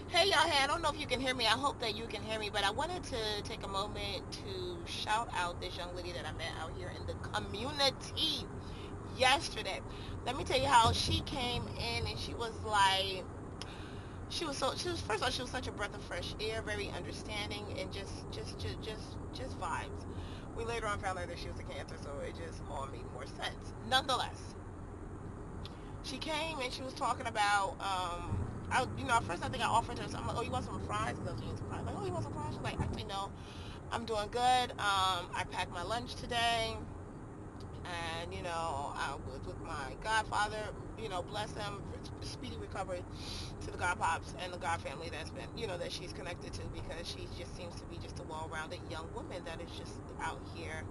Hey y'all, hey, I don't know if you can hear me. I hope that you can hear me, but I wanted to take a moment to shout out this young lady that I met out here in the community yesterday. Let me tell you how she came in and she was like, she was, first of all, she was such a breath of fresh air, very understanding and just vibes. We later on found out that she was a cancer, so it just all made more sense. Nonetheless, she came and she was talking about at first I think I offered her something. I'm like, oh, you want some fries? Because I was eating some fries. Like, oh, you want some fries? She's like, actually no, I'm doing good. I packed my lunch today, and I was with my godfather. Bless him for speedy recovery to the God pops and the God family that's been that she's connected to, because she just seems to be just a well-rounded young woman that is just out here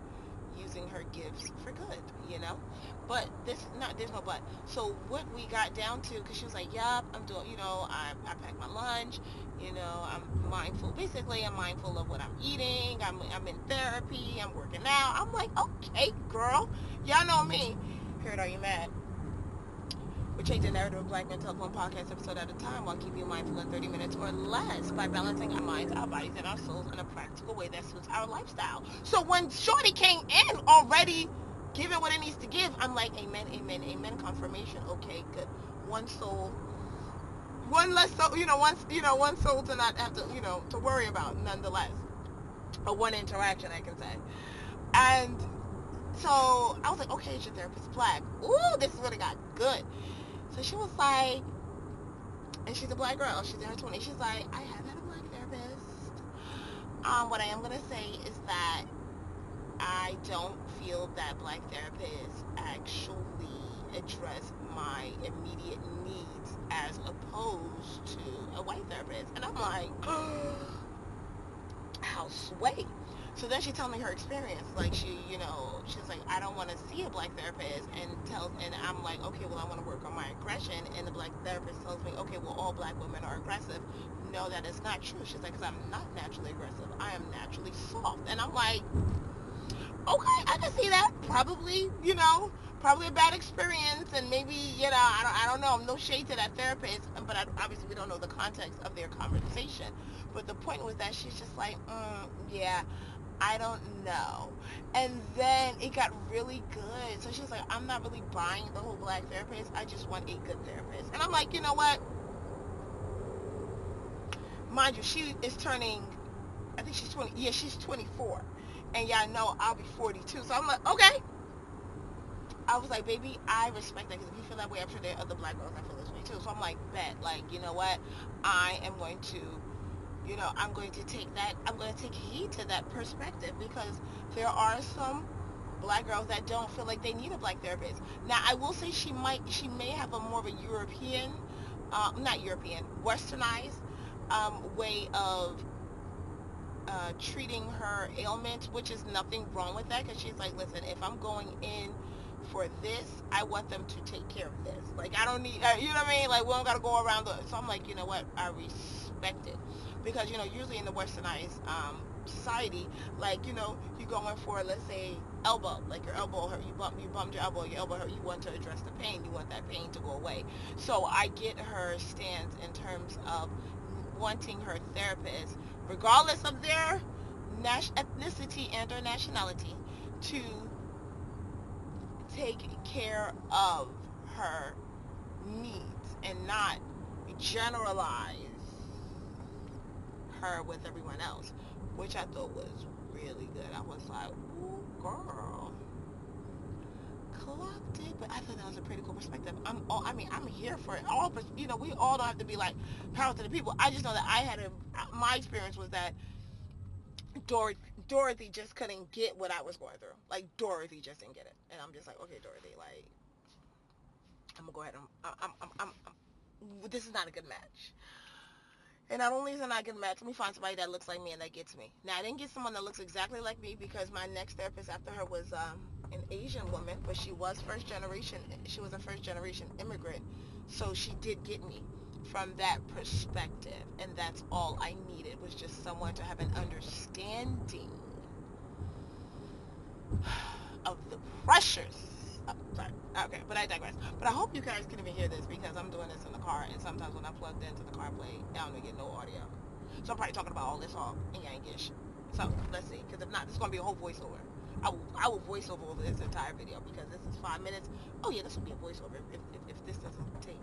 using her gifts for good, you know. But there's no but. So what we got down to, because she was like, "Yup, I'm doing, I packed my lunch, I'm mindful. Basically, I'm mindful of what I'm eating. I'm in therapy. I'm working out." I'm like, "Okay, girl, y'all know me. Heard, are you mad?" We change the narrative of Black Men Telephone podcast episode at a time while keeping you mindful in 30 minutes or less by balancing our minds, our bodies, and our souls in a practical way that suits our lifestyle. So when Shorty came in already giving what it needs to give, I'm like, amen, amen, amen, confirmation. Okay, good. One soul, one less soul, one soul to not have to worry about nonetheless. Or one interaction, I can say. And so I was like, okay, is your therapist black? Ooh, this is when it got good. So she was like, and she's a black girl. She's in her 20s. She's like, I have had a black therapist. What I am gonna say is that I don't feel that black therapists actually address my immediate needs as opposed to a white therapist. And I'm like, how sway. So then she told me her experience. Like she's like, I don't want to see a black therapist, and I'm like, okay, well I want to work on my aggression, and the black therapist tells me, okay, well all black women are aggressive. No, that is not true. She's like, because I'm not naturally aggressive. I am naturally soft, and I'm like, okay, I can see that. Probably a bad experience, and maybe I don't know. No shade to that therapist, but obviously we don't know the context of their conversation. But the point was that she's just like, yeah, I don't know. And then it got really good. So she was like, I'm not really buying the whole black therapist. I just want a good therapist. And I'm like, you know what? Mind you, she is turning, I think she's 20. Yeah, she's 24. And y'all know I'll be 42. So I'm like, okay. I was like, baby, I respect that, because if you feel that way, I'm sure there are other black girls that feel this way too. So I'm like, bet, like, you know what? I am going to, I'm going to take that, I'm going to take heed to that perspective, because there are some black girls that don't feel like they need a black therapist. Now, I will say she may have a more of a European, not European, westernized way of treating her ailment, which is nothing wrong with that, because she's like, listen, if I'm going in for this, I want them to take care of this. Like, I don't need, you know what I mean? Like, we don't got to go around so I'm like, you know what? I respect it. Because, usually in the westernized society, like, you go in for, let's say, elbow, like your elbow hurt, you bumped your elbow, hurt, you want to address the pain, you want that pain to go away. So I get her stance in terms of wanting her therapist, regardless of their ethnicity and or nationality, to take care of her needs and not generalize her with everyone else, which I thought was really good. I was like, ooh, girl, clocked it. But I thought that was a pretty cool perspective. I'm here for it all, but we all don't have to be like power to the people. I just know that my experience was that Dorothy just couldn't get what I was going through. Like, Dorothy just didn't get it, and I'm just like, okay, Dorothy, like, I'm gonna go ahead and this is not a good match. And not only is it not a good match, let me find somebody that looks like me and that gets me. Now, I didn't get someone that looks exactly like me, because my next therapist after her was an Asian woman, but she was first generation. She was a first generation immigrant, so she did get me from that perspective, and that's all I needed, was just someone to have an understanding of the pressures. Oh, sorry. Okay, but I digress. But I hope you guys can even hear this because I'm doing this in the car, and sometimes when I plugged into the CarPlay, I don't get no audio. So I'm probably talking about all this all in Yankish. So let's see, because if not, this is gonna be a whole voiceover. I will voiceover over this entire video because this is 5 minutes. Oh yeah, this will be a voiceover if this doesn't take.